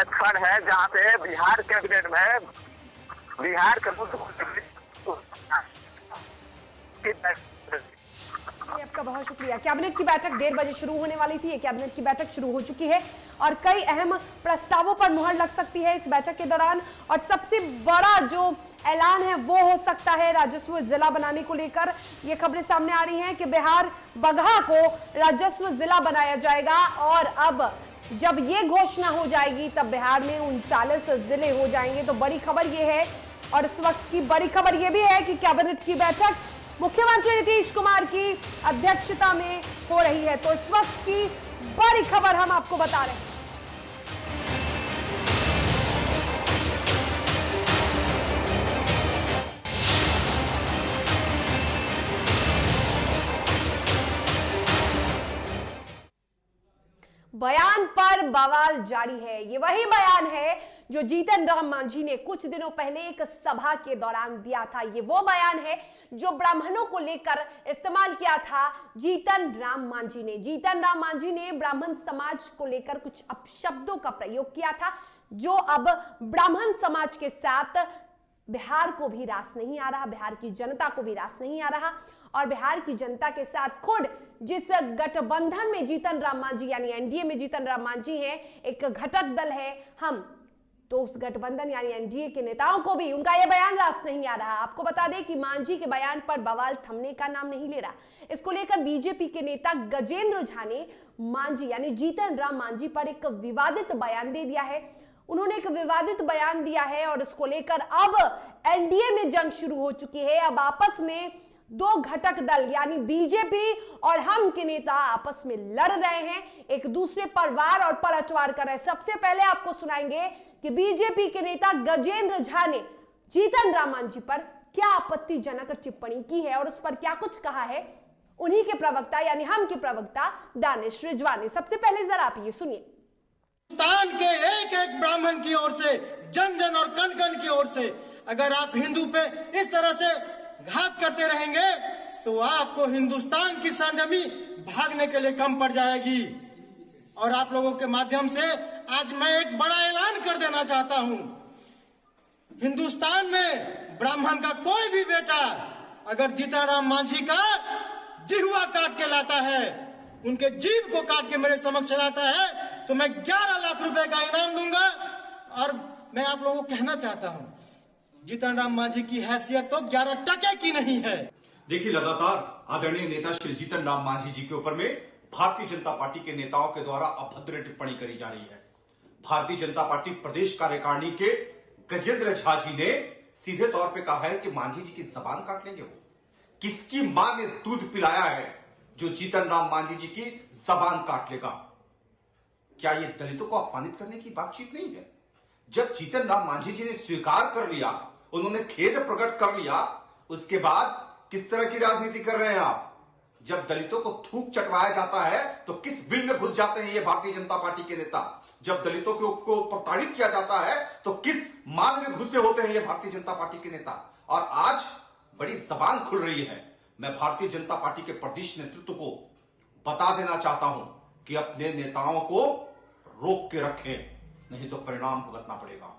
क्षण है जहां पे बिहार कैबिनेट में बिहार के मुख्यमंत्री आपका बहुत शुक्रिया। कैबिनेट की बैठक 1:30 बजे शुरू होने वाली थी। ये कैबिनेट की बैठक शुरू हो चुकी है और कई अहम प्रस्तावों पर मुहर लग सकती है इस बैठक के दौरान। और सबसे बड़ा जो ऐलान है वो हो सकता है राजस्व जिला बनाने को लेकर। ये खबरें सामने आ रही हैं कि बिहार बगहा को राजस्व जिला बनाया जाएगा और अब जब ये घोषणा हो जाएगी तब बिहार में 39 जिले हो जाएंगे। तो बड़ी खबर ये है और इस वक्त की बड़ी खबर ये भी है कि कैबिनेट की बैठक मुख्यमंत्री नीतीश कुमार की अध्यक्षता में हो रही है। तो इस वक्त की बड़ी खबर हम आपको बता रहे हैं। बयान पर बवाल जारी है। ये वही बयान है जो जीतन राम मांझी ने कुछ दिनों पहले एक सभा के दौरान दिया था। ये वो बयान है जो ब्राह्मणों को लेकर इस्तेमाल किया था जीतन राम मांझी ने। जीतन राम मांझी ने ब्राह्मण समाज को लेकर कुछ अपशब्दों का प्रयोग किया था जो अब ब्राह्मण समाज के साथ बिहार को भी रास नहीं आ रहा, बिहार की जनता को भी रास नहीं आ रहा। और बिहार की जनता के साथ खुद जिस गठबंधन में जीतन राम मांझी यानी एनडीए में जीतन राम मांझी हैं, एक घटक दल है हम, तो उस गठबंधन यानी एनडीए के नेताओं को भी उनका यह बयान रास नहीं आ रहा। आपको बता दें कि मांझी के बयान पर बवाल थमने का नाम नहीं ले रहा। इसको लेकर बीजेपी के नेता गजेंद्र झा ने मांझी यानी जीतन राम मांझी पर एक विवादित बयान दे दिया है। उन्होंने एक विवादित बयान दिया है और इसको लेकर अब एनडीए में जंग शुरू हो चुकी है। अब आपस में दो घटक दल यानी बीजेपी और हम के नेता आपस में लड़ रहे हैं, एक दूसरे पर वार और पलटवार कर रहे हैं। सबसे पहले आपको सुनाएंगे कि बीजेपी के नेता गजेंद्र झा ने जीतन राम मांझी पर क्या आपत्तिजनक टिप्पणी की है और उस पर क्या कुछ कहा है उन्हीं के प्रवक्ता यानी हम के प्रवक्ता दानिश रिजवान ने। सबसे पहले जरा आप ये सुनिए। हिंदुस्तान के एक एक ब्राह्मण की ओर से, जन जन और कण कण की ओर से अगर आप हिंदू पे इस तरह से घात करते रहेंगे तो आपको हिंदुस्तान की सरजमी भागने के लिए कम पड़ जाएगी। और आप लोगों के माध्यम से आज मैं एक बड़ा ऐलान कर देना चाहता हूं। हिंदुस्तान में ब्राह्मण का कोई भी बेटा अगर जीतन राम मांझी का जिह्वा काट के लाता है, उनके जीभ को काट के मेरे समक्ष लाता है, तो मैं 11 लाख रुपए का इनाम दूंगा। और मैं आप लोगों को कहना चाहता हूं, जीतन राम मांझी की हैसियत तो 11 टके की नहीं है। देखिए, लगातार आदरणीय नेता श्री जीतन राम मांझी जी के ऊपर में भारतीय जनता पार्टी के नेताओं के द्वारा अभद्र टिप्पणी करी जा रही है। भारतीय जनता पार्टी प्रदेश कार्यकारिणी के गजेंद्र झा जी ने सीधे तौर पे कहा है कि मांझी जी की जबान काट लेंगे। वो किसकी मां ने दूध पिलाया है जो जीतन राम मांझी जी की जबान काट लेगा? क्या यह दलितों को अपमानित करने की बातचीत नहीं है? जब जीतन राम मांझी जी ने स्वीकार कर लिया, उन्होंने खेद प्रकट कर लिया, उसके बाद किस तरह की राजनीति कर रहे हैं आप? जब दलितों को थूक चटवाया जाता है तो किस बिल में घुस जाते हैं ये भारतीय जनता पार्टी के नेता? जब दलितों को प्रताड़ित किया जाता है तो किस मार्ग में घुसे होते हैं ये भारतीय जनता पार्टी के नेता? और आज बड़ी जबान खुल रही है। मैं भारतीय जनता पार्टी के प्रदेश नेतृत्व को बता देना चाहता हूं कि अपने नेताओं को रोक के रखें, नहीं तो परिणाम भुगतना पड़ेगा।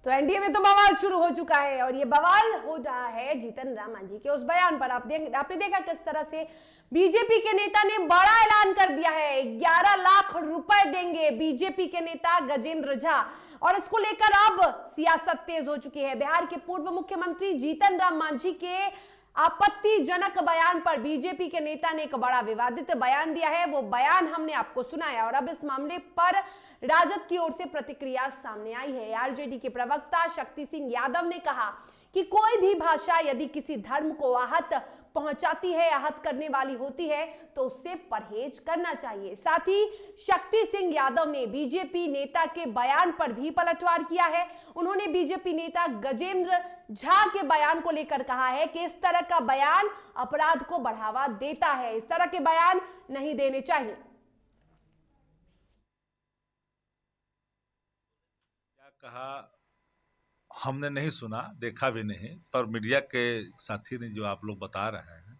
तो एनडीए में तो बवाल शुरू हो चुका है और ये बवाल हो रहा है जीतन राम मांझी के उस बयान पर। आपने देखा किस तरह से बीजेपी के नेता ने बड़ा ऐलान कर दिया है, 11 लाख रुपए देंगे बीजेपी के नेता गजेंद्र झा। और इसको लेकर अब सियासत तेज हो चुकी है। बिहार के पूर्व मुख्यमंत्री जीतन राम मांझी के आपत्तिजनक बयान पर बीजेपी के नेता ने एक बड़ा विवादित बयान दिया है। वो बयान हमने आपको सुनाया और अब इस मामले पर राजद की ओर से प्रतिक्रिया सामने आई है। आरजेडी के प्रवक्ता शक्ति सिंह यादव ने कहा कि कोई भी भाषा यदि किसी धर्म को आहत पहुंचाती है, आहत करने वाली होती है, तो उससे परहेज करना चाहिए। साथ ही शक्ति सिंह यादव ने बीजेपी नेता के बयान पर भी पलटवार किया है। उन्होंने बीजेपी नेता गजेंद्र झा के बयान को लेकर कहा है कि इस तरह का बयान अपराध को बढ़ावा देता है, इस तरह के बयान नहीं देने चाहिए। क्या कहा हमने नहीं सुना, देखा भी नहीं, पर मीडिया के साथी ने जो आप लोग बता रहे हैं,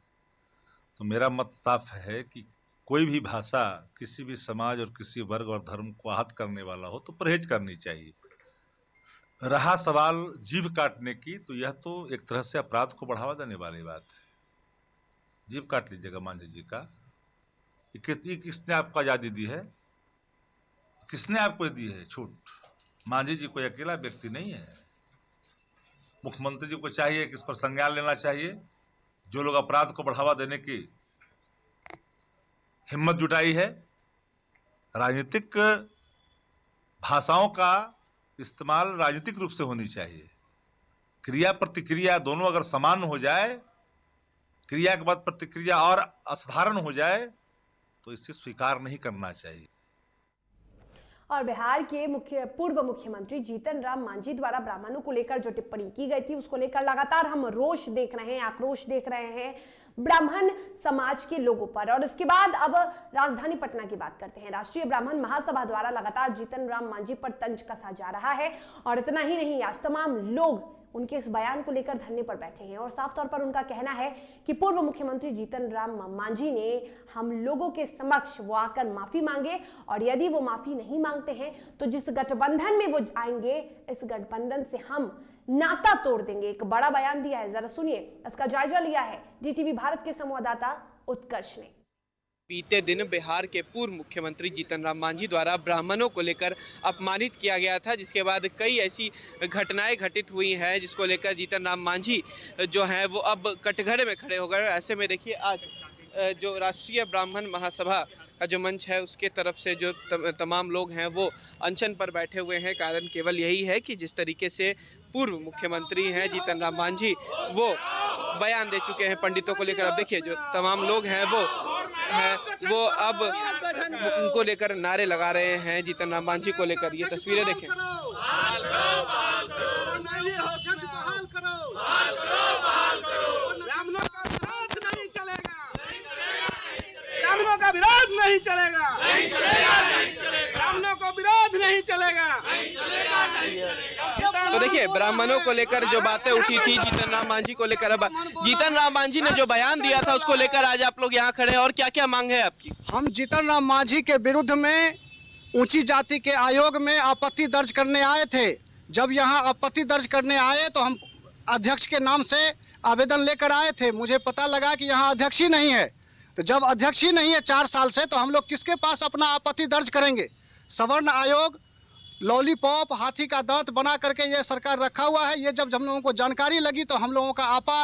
तो मेरा मत साफ है कि कोई भी भाषा किसी भी समाज और किसी वर्ग और धर्म को आहत करने वाला हो तो परहेज करनी चाहिए। रहा सवाल जीभ काटने की, तो यह तो एक तरह से अपराध को बढ़ावा देने वाली बात है। जीभ काट लीजिएगा मांझी जी का, किसने आपको आजादी दी है? किसने आपको दी है छूट? मांझी जी कोई अकेला व्यक्ति नहीं है। मुख्यमंत्री जी को चाहिए कि इस पर संज्ञान लेना चाहिए। जो लोग अपराध को बढ़ावा देने की हिम्मत जुटाई है, राजनीतिक भाषाओं का इस्तेमाल राजनीतिक रूप से होनी चाहिए। क्रिया प्रतिक्रिया दोनों अगर समान हो जाए, क्रिया के बाद प्रतिक्रिया और असाधारण हो जाए, तो इसे स्वीकार नहीं करना चाहिए। और बिहार के पूर्व मुख्यमंत्री जीतन राम मांझी द्वारा ब्राह्मणों को लेकर जो टिप्पणी की गई थी, उसको लेकर लगातार हम रोष देख रहे हैं, आक्रोश देख रहे हैं ब्राह्मण समाज के लोगों पर। और इसके बाद अब राजधानी पटना की बात करते हैं। राष्ट्रीय ब्राह्मण महासभा द्वारा लगातार जीतन राम मांझी पर तंज कसा जा रहा है। और इतना ही नहीं, आज तमाम लोग उनके इस बयान को लेकर धरने पर बैठे हैं और साफ तौर पर उनका कहना है कि पूर्व मुख्यमंत्री जीतन राम मांझी ने हम लोगों के समक्ष वो आकर माफी मांगे, और यदि वो माफी नहीं मांगते हैं तो जिस गठबंधन में वो आएंगे, इस गठबंधन से हम नाता तोड़ देंगे। एक बड़ा बयान दिया है, जरा सुनिए। इसका जायजा लिया है डीटीवी भारत के संवाददाता उत्कर्ष ने। बीते दिन बिहार के पूर्व मुख्यमंत्री जीतन राम मांझी द्वारा ब्राह्मणों को लेकर अपमानित किया गया था, जिसके बाद कई ऐसी घटनाएं घटित हुई हैं जिसको लेकर जीतन राम मांझी जो हैं वो अब कटघरे में खड़े हो गए। ऐसे में देखिए, आज जो राष्ट्रीय ब्राह्मण महासभा का जो मंच है उसके तरफ से जो तमाम लोग हैं वो अनशन पर बैठे हुए हैं। कारण केवल यही है कि जिस तरीके से पूर्व मुख्यमंत्री हैं जीतन राम मांझी वो बयान दे चुके हैं पंडितों को लेकर। अब देखिए, जो तमाम लोग हैं वो अब उनको लेकर नारे लगा रहे हैं जीतन राम मांझी को लेकर। ये तस्वीरें देखें। ब्राह्मणों का विरोध नहीं चलेगा, ब्राह्मणों को विरोध नहीं चलेगा। तो देखिए, ब्राह्मणों को लेकर जो बातें उठी थी जीतन राम मांझी को लेकर, अब जीतन राम मांझी ने जो बयान दिया था उसको लेकर आज आप लोग यहाँ खड़े हैं, और क्या क्या मांग है आपकी? हम जीतन राम मांझी के विरुद्ध में ऊंची जाति के आयोग में आपत्ति दर्ज करने आए थे। जब यहाँ आपत्ति दर्ज करने आए तो हम अध्यक्ष के नाम से आवेदन लेकर आए थे। मुझे पता लगा कि यहाँ अध्यक्ष ही नहीं है। तो जब अध्यक्ष ही नहीं है 4 साल से, तो हम लोग किसके पास अपना आपत्ति दर्ज करेंगे? सवर्ण आयोग लॉलीपॉप, हाथी का दांत बना करके ये सरकार रखा हुआ है। ये जब हम लोगों को जानकारी लगी तो हम लोगों का आपा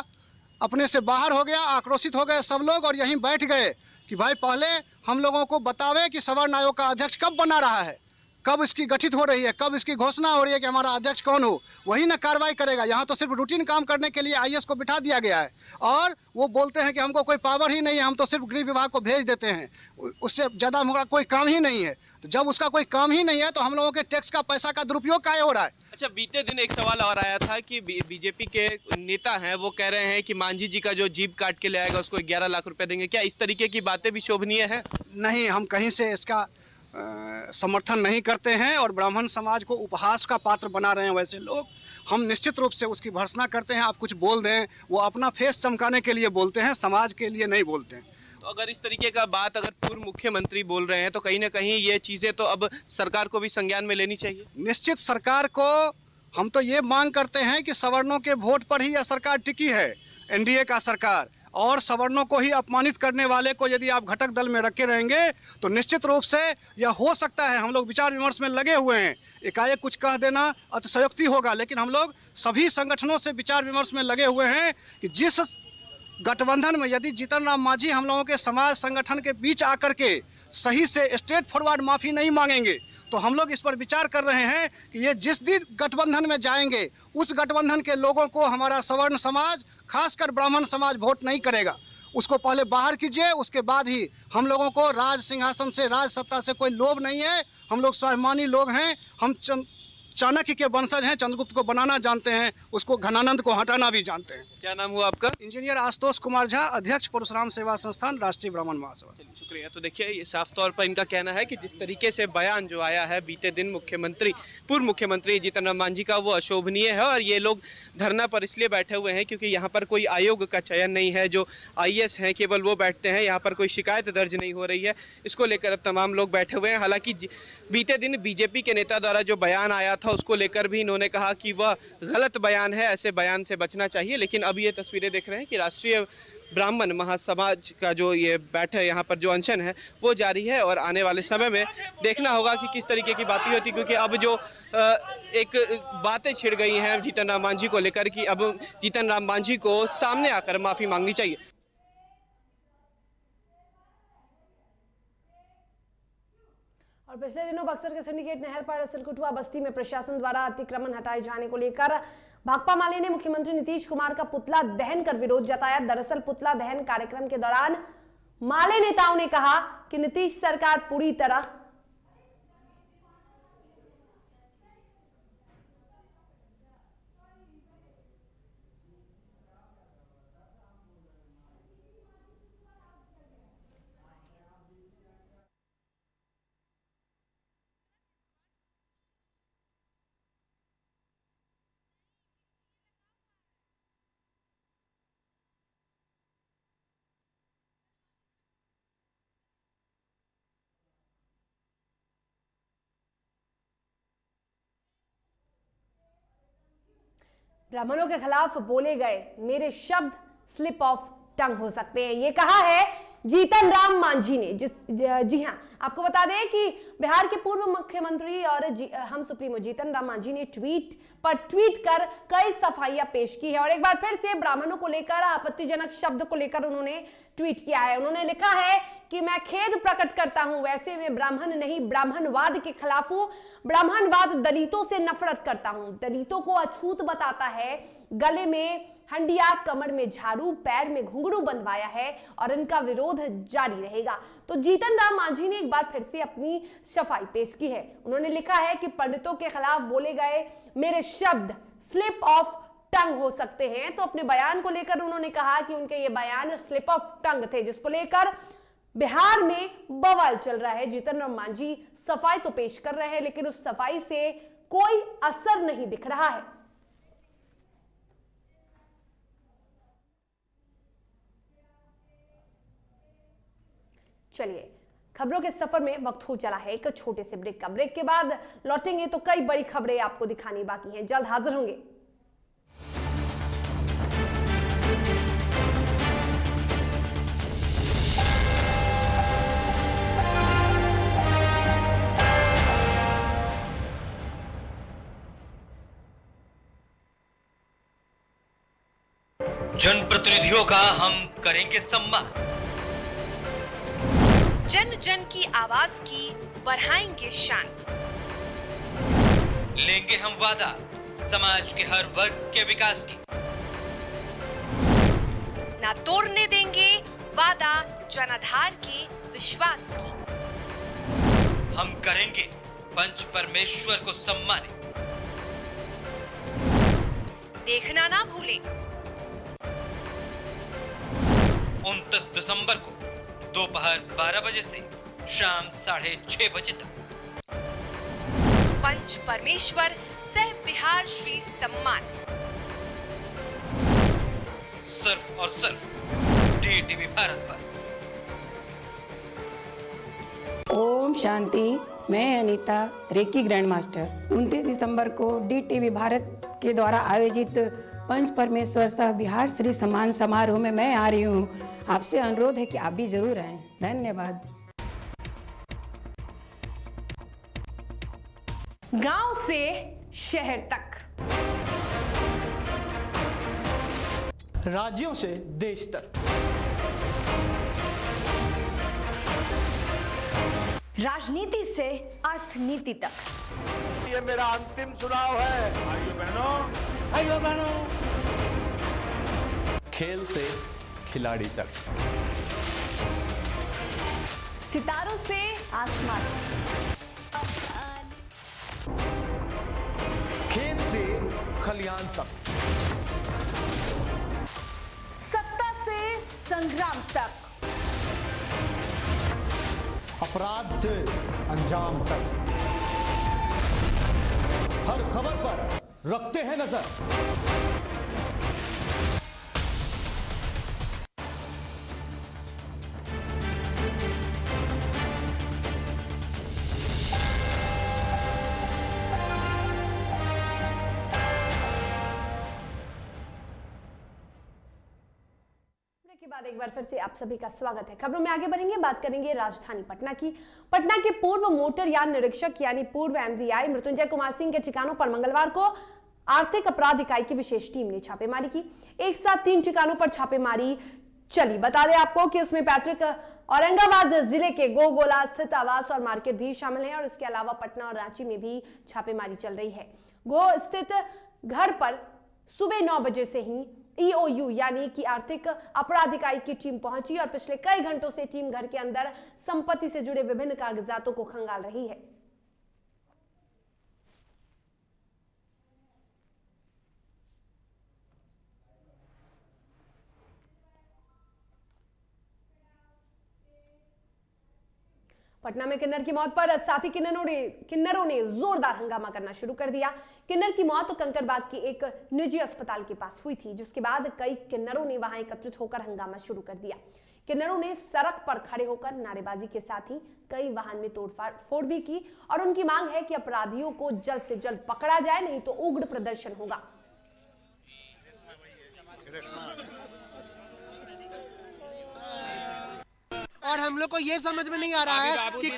अपने से बाहर हो गया, आक्रोशित हो गए सब लोग, और यहीं बैठ गए कि भाई पहले हम लोगों को बतावे कि सवर्ण आयोग का अध्यक्ष कब बना रहा है, कब इसकी गठित हो रही है, कब इसकी घोषणा हो रही है कि हमारा अध्यक्ष कौन हो, वही ना कार्रवाई करेगा। यहाँ तो सिर्फ रूटीन काम करने के लिए आईएएस को बिठा दिया गया है, और वो बोलते हैं कि हमको कोई पावर ही नहीं है, हम तो सिर्फ गृह विभाग को भेज देते हैं, उससे ज़्यादा हमारा कोई काम ही नहीं है। तो जब उसका कोई काम ही नहीं है तो हम लोगों के टैक्स का पैसा का दुरुपयोग काहे हो रहा है? अच्छा, बीते दिन एक सवाल और आया था कि बीजेपी के नेता हैं वो कह रहे हैं कि मांझी जी का जो जीभ काट के ले आएगा उसको 11 लाख रुपए देंगे। क्या इस तरीके की बातें भी शोभनीय है? नहीं, हम कहीं से इसका समर्थन नहीं करते हैं, और ब्राह्मण समाज को उपहास का पात्र बना रहे हैं वैसे लोग। हम निश्चित रूप से उसकी भर्त्सना करते हैं। आप कुछ बोल दें, वो अपना फेस चमकाने के लिए बोलते हैं, समाज के लिए नहीं बोलते हैं। तो अगर इस तरीके का बात अगर पूर्व मुख्यमंत्री बोल रहे हैं तो कहीं ना कहीं ये चीज़ें तो अब सरकार को भी संज्ञान में लेनी चाहिए। निश्चित सरकार को हम तो ये मांग करते हैं कि सवर्णों के वोट पर ही यह सरकार टिकी है, एनडीए का सरकार, और सवर्णों को ही अपमानित करने वाले को यदि आप घटक दल में रखे रहेंगे तो निश्चित रूप से यह हो सकता है। हम लोग विचार विमर्श में लगे हुए हैं, एकाएक कुछ कह देना अतिशयोक्ति होगा, लेकिन हम लोग सभी संगठनों से विचार विमर्श में लगे हुए हैं कि जिस गठबंधन में यदि जीतन राम मांझी हम लोगों के समाज संगठन के बीच आकर के सही से स्ट्रेट फॉरवर्ड माफ़ी नहीं मांगेंगे तो हम लोग इस पर विचार कर रहे हैं कि ये जिस दिन गठबंधन में जाएंगे उस गठबंधन के लोगों को हमारा सवर्ण समाज, खासकर ब्राह्मण समाज वोट नहीं करेगा। उसको पहले बाहर कीजिए, उसके बाद ही। हम लोगों को राज सिंहासन से, राज सत्ता से कोई लोभ नहीं है। हम लोग स्वाभिमानी लोग हैं। हम चाणक्य के वंशज हैं, चंद्रगुप्त को बनाना जानते हैं, उसको घनानंद को हटाना भी जानते हैं। क्या नाम हुआ आपका? इंजीनियर आशुतोष कुमार झा, अध्यक्ष परशुराम सेवा संस्थान, राष्ट्रीय ब्राह्मण महासभा। चलिए, शुक्रिया। तो देखिए, ये साफ तौर पर इनका कहना है कि जिस तरीके से बयान जो आया है बीते दिन पूर्व मुख्यमंत्री जीतन राम मांझी का, वो अशोभनीय है। और ये लोग धरना पर इसलिए बैठे हुए हैं क्योंकि यहाँ पर कोई आयोग का चयन नहीं है, जो IAS हैं केवल वो बैठते हैं, यहाँ पर कोई शिकायत दर्ज नहीं हो रही है। इसको लेकर अब तमाम लोग बैठे हुए हैं। हालांकि बीते दिन बीजेपी के नेता द्वारा जो बयान आया था उसको लेकर भी इन्होंने कहा कि वह गलत बयान है, ऐसे बयान से बचना चाहिए। लेकिन अब ये तस्वीरें देख रहे हैं कि राष्ट्रीय ब्राह्मण महासमाज का जो ये बैठक यहाँ पर जो अनशन है वो जारी है, और आने वाले समय में देखना होगा कि किस तरीके की बातें होती, क्योंकि अब जो एक बातें छिड़ गई हैं जीतन राम मांझी को लेकर कि अब जीतन राम मांझी को सामने आकर माफ़ी मांगनी चाहिए। और पिछले दिनों बक्सर के सिंडिकेट नहर पर सिलकुटुआ बस्ती में प्रशासन द्वारा अतिक्रमण हटाए जाने को लेकर भाकपा माले ने मुख्यमंत्री नीतीश कुमार का पुतला दहन कर विरोध जताया। दरअसल पुतला दहन कार्यक्रम के दौरान माले नेताओं ने कहा कि नीतीश सरकार पूरी तरह ब्राह्मणों के खिलाफ बोले गए मेरे शब्द स्लिप ऑफ टंग हो सकते हैं, ये कहा है जीतन राम मांझी ने। जी हां, आपको बता दें कि बिहार के पूर्व मुख्यमंत्री और हम सुप्रीमो जीतन राम मांझी ने ट्वीट कर कई सफाइयां पेश की है, और एक बार फिर से ब्राह्मणों को लेकर आपत्तिजनक शब्द को लेकर उन्होंने ट्वीट किया है। उन्होंने लिखा है कि मैं खेद प्रकट करता हूं, वैसे मैं ब्राह्मण नहीं ब्राह्मणवाद के खिलाफ हूं। ब्राह्मणवाद दलितों से नफरत करता हूं, दलितों को अछूत बताता है, गले में हंडिया, कमर में झाड़ू, पैर में घुंघरू बंधवाया है, और इनका विरोध जारी रहेगा। तो जीतन राम मांझी ने एक बार फिर से अपनी सफाई पेश की है। उन्होंने लिखा है कि पंडितों के खिलाफ बोले गए मेरे शब्द स्लिप ऑफ टंग हो सकते हैं। तो अपने बयान को लेकर उन्होंने कहा कि उनके ये बयान स्लिप ऑफ टंग थे, जिसको लेकर बिहार में बवाल चल रहा है। जीतन राम मांझी सफाई तो पेश कर रहे हैं, लेकिन उस सफाई से कोई असर नहीं दिख रहा है। चलिए, खबरों के सफर में वक्त हो चला है एक छोटे से ब्रेक का। ब्रेक के बाद लौटेंगे तो कई बड़ी खबरें आपको दिखानी बाकी हैं। जल्द हाजिर होंगे। जनप्रतिनिधियों का हम करेंगे सम्मान, जन जन की आवाज की बढ़ाएंगे शान, लेंगे हम वादा समाज के हर वर्ग के विकास की, ना तोड़ने देंगे वादा जनाधार के विश्वास की, हम करेंगे पंच परमेश्वर को सम्मानित, देखना ना भूलें 29 दिसंबर को दोपहर 12 बजे से शाम 6:30 बजे तक पंच परमेश्वर सह बिहार श्री सम्मान, सिर्फ और सिर्फ DTV भारत पर। ओम शांति। मैं अनीता, रेकी ग्रैंड मास्टर। 29 दिसंबर को DTV भारत के द्वारा आयोजित पंच परमेश्वर सह बिहार श्री सम्मान समारोह में मैं आ रही हूँ। आपसे अनुरोध है कि आप भी जरूर आएं। धन्यवाद। गांव से शहर तक, राज्यों से देश तक, राजनीति से अर्थनीति तक, ये मेरा अंतिम चुनाव है। भाइयों बहनों, खेल से खिलाड़ी तक, सितारों से आसमान, से खलियान तक, सत्ता से संग्राम तक, अपराध से अंजाम तक, हर खबर पर रखते हैं नजर। के बाद एक बार फिर से आप सभी का स्वागत है। खबरों में आगे बढ़ेंगे, बात करेंगे राजधानी पटना की। पटना के पूर्व मोटरयान निरीक्षक यानी पूर्व एमवीआई मृत्युंजय कुमार सिंह के ठिकानों पर मंगलवार को आर्थिक अपराध इकाई की विशेष टीम ने छापेमारी की। एक साथ 3 ठिकानों पर छापेमारी चली। बता दें आपको कि उसमें पैट्रिक औरंगाबाद जिले के गोगोला स्थित आवास और मार्केट भी शामिल है और इसके अलावा पटना और रांची में भी छापेमारी चल रही है। गो स्थित घर पर सुबह 9 बजे से ही ईओयू यानी कि आर्थिक अपराध इकाई की टीम पहुंची और पिछले कई घंटों से टीम घर के अंदर संपत्ति से जुड़े विभिन्न कागजातों को खंगाल रही है। पटना में किन्नर की मौत पर साथी किन्नरों ने जोरदार हंगामा करना शुरू कर दिया। किन्नर की मौत कंकड़बाग के एक निजी अस्पताल के पास हुई थी, जिसके बाद कई किन्नरों ने वहां एकत्रित होकर हंगामा शुरू कर दिया। किन्नरों ने सड़क पर खड़े होकर नारेबाजी के साथ ही कई वाहन में तोड़फोड़ भी की और उनकी मांग है कि अपराधियों को जल्द से जल्द पकड़ा जाए, नहीं तो उग्र प्रदर्शन होगा। और हम लोग को ये समझ में नहीं आ रहा है कि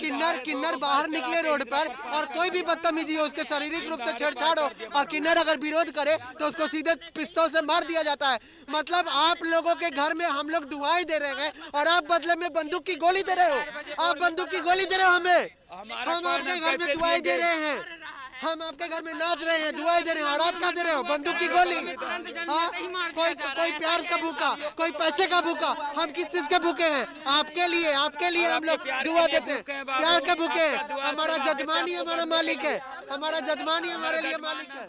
किन्नर बाहर निकले रोड पर और कोई भी बदतमीजी हो, उसके शारीरिक रूप से छेड़छाड़ हो और किन्नर अगर विरोध करे तो उसको सीधे पिस्तौल से मार दिया जाता है। मतलब आप लोगों के घर में हम लोग दुआएं दे रहे हैं और आप बदले में बंदूक की गोली दे रहे हो। आप बंदूक की गोली दे रहे हो हमें। हम आपके घर में दुआएं दे रहे हैं, हम आपके घर में नाच रहे हैं, दुआएं दे रहे हैं और आप क्या दे रहे हो? बंदूक की गोली। कोई प्यार का भूखा, कोई पैसे का भूखा, हम किस चीज के भूखे हैं? आपके लिए हम लोग दुआ देते हैं, प्यार के भूखे हैं। हमारा जजमान ही हमारा मालिक है, हमारा जजमान ही हमारे लिए मालिक है।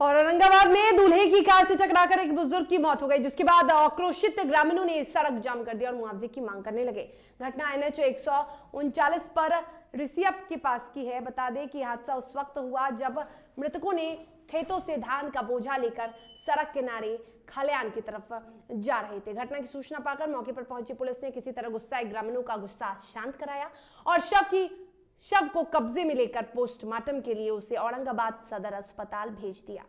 और औरंगाबाद में दूल्हे की कार से टकराकर एक बुजुर्ग की मौत हो गई, जिसके बाद आक्रोशित ग्रामीणों ने सड़क जाम कर दिया और मुआवजे की मांग करने लगे। घटना NH 139 पर रिसियप के पास की है। बता दें कि हादसा उस वक्त हुआ जब मृतकों ने खेतों से धान का बोझा लेकर सड़क किनारे खलियान की तरफ जा रहे थे। घटना की सूचना पाकर मौके पर पहुंची पुलिस ने किसी तरह गुस्साए ग्रामीणों का गुस्सा शांत कराया और शव को कब्जे में लेकर पोस्टमार्टम के लिए उसे औरंगाबाद सदर अस्पताल भेज दिया।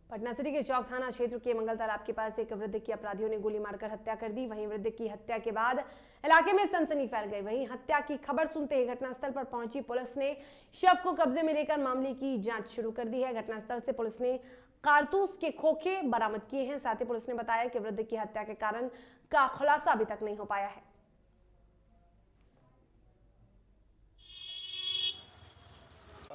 पटना सिटी के चौक थाना क्षेत्र के मंगल तालाब के पास एक वृद्ध की अपराधियों ने गोली मारकर हत्या कर दी। वहीं वृद्ध की हत्या के बाद इलाके में सनसनी फैल गई। वहीं हत्या की खबर सुनते ही घटनास्थल पर पहुंची पुलिस ने शव को कब्जे में लेकर मामले की जांच शुरू कर दी है। घटनास्थल से पुलिस ने कारतूस के खोखे बरामद किए हैं। साथ ही पुलिस ने बताया कि वृद्ध की हत्या के कारण का खुलासा अभी तक नहीं हो पाया है।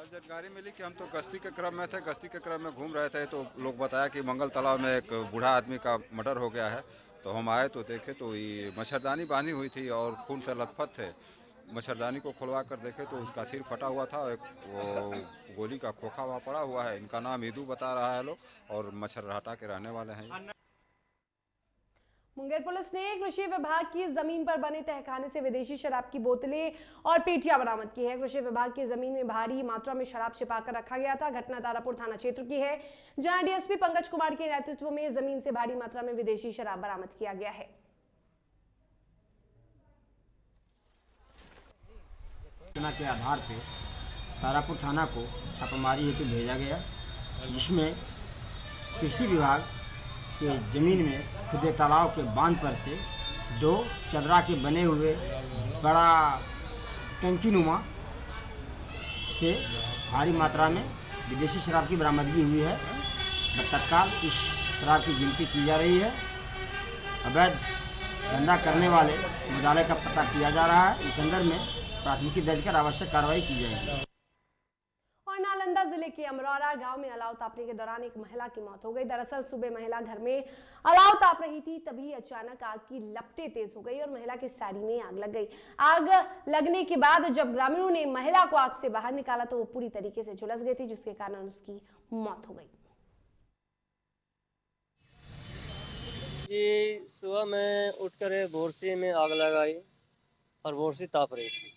जानकारी मिली कि हम तो गश्ती के क्रम में थे, गश्ती के क्रम में घूम रहे थे तो लोग बताया कि मंगल तालाब में एक बूढ़ा आदमी का मर्डर हो गया है। तो हम आए तो देखे तो ये मच्छरदानी बांधी हुई थी और खून से लथपथ थे। मच्छरदानी को खुलवा कर देखे तो उसका सिर फटा हुआ था, एक वो गोली का खोखा वहाँ पड़ा हुआ है। इनका नाम ईदू बता रहा है लोग और मच्छरहाटा के रहने वाले हैं। मुंगेर पुलिस ने कृषि विभाग की जमीन पर बने तहखाने से विदेशी शराब की बोतलें और पेटियां बरामद की है। कृषि विभाग की जमीन में भारी मात्रा में शराब छिपाकर रखा गया था। घटना तारापुर थाना क्षेत्र की है, जहां डीएसपी पंकज कुमार के नेतृत्व में जमीन से भारी मात्रा में विदेशी शराब बरामद किया गया है। सूचना के आधार पर तारापुर थाना को छापामारी हेतु भेजा गया, जिसमें कृषि विभाग के जमीन में खुदे तालाब के बांध पर से 2 चदरा के बने हुए बड़ा टंकी नुमा से भारी मात्रा में विदेशी शराब की बरामदगी हुई है। तत्काल इस शराब की गिनती की जा रही है। अवैध धंधा करने वाले मुद्दाले का पता किया जा रहा है। इस संदर्भ में प्राथमिकी दर्ज कर आवश्यक कार्रवाई की जाएगी। और नालंदा जिले के अमरौरा गांव में अलाव तापने के दौरान एक महिला की मौत हो गई। दरअसल सुबह महिला घर में अलाव ताप रही थी, तभी अचानक आग की लपटें तेज हो गई और महिला की साड़ी में आग लग गई। आग लगने के बाद जब ग्रामीणों ने महिला को आग से बाहर निकाला तो वो पूरी तरीके से झुलस गई थी, जिसके कारण उसकी मौत हो गई। जी सुबह में उठकर बोरसी में आग लगाई और बोरसी ताप रही थी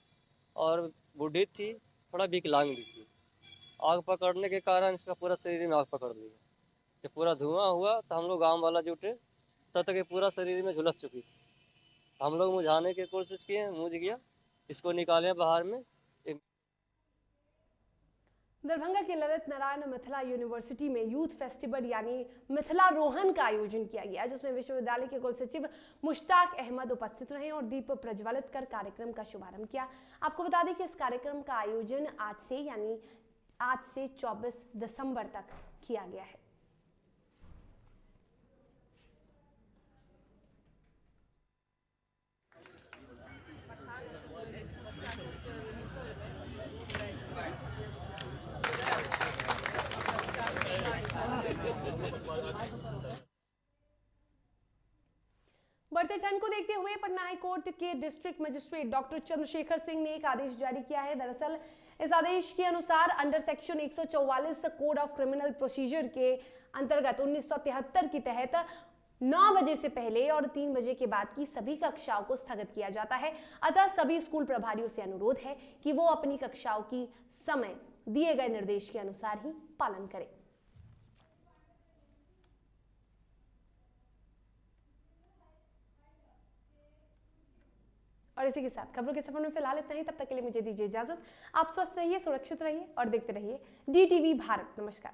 और बूढ़ी थी, थोड़ा विकलांग भी थी। आग पकड़ने के कारण इसका पूरा शरीर में आग पकड़ ली। जब पूरा धुआं हुआ तो हम लोग गांव वाला जुटे, तब तक ये पूरा शरीर में झुलस चुकी थी। हम लोग बुझाने की कोशिश किए, मुझ गया, इसको निकाले बाहर में। दरभंगा के ललित नारायण मिथिला यूनिवर्सिटी में यूथ फेस्टिवल यानी मिथिला रोहन का आयोजन किया गया, जिसमें विश्वविद्यालय के कुल सचिव मुश्ताक अहमद उपस्थित रहे और दीप प्रज्वलित कर कार्यक्रम का शुभारंभ किया। आपको बता दें कि इस कार्यक्रम का आयोजन आज से 24 दिसंबर तक किया गया है। बढ़ते ठंड को देखते हुए पटना हाई कोर्ट के district magistrate doctor Chandrashekhar Singh ने एक आदेश जारी किया है। दरअसल इस आदेश के अनुसार under section 144 code of criminal procedure के अंतर्गत 1973 के तहत 9 बजे से पहले और 3 बजे के बाद की सभी कक्षाओं को स्थगित किया जाता है। अतः सभी स्कूल प्रभारियों से अनुरोध है कि वो अपनी कक्षाओं की समय दिए गए निर्देश के अनुसार ही पालन करें। और इसी के साथ खबरों के सफर में फिलहाल इतना ही। तब तक के लिए मुझे दीजिए इजाजत। आप स्वस्थ रहिए, सुरक्षित रहिए और देखते रहिए DTV भारत। नमस्कार।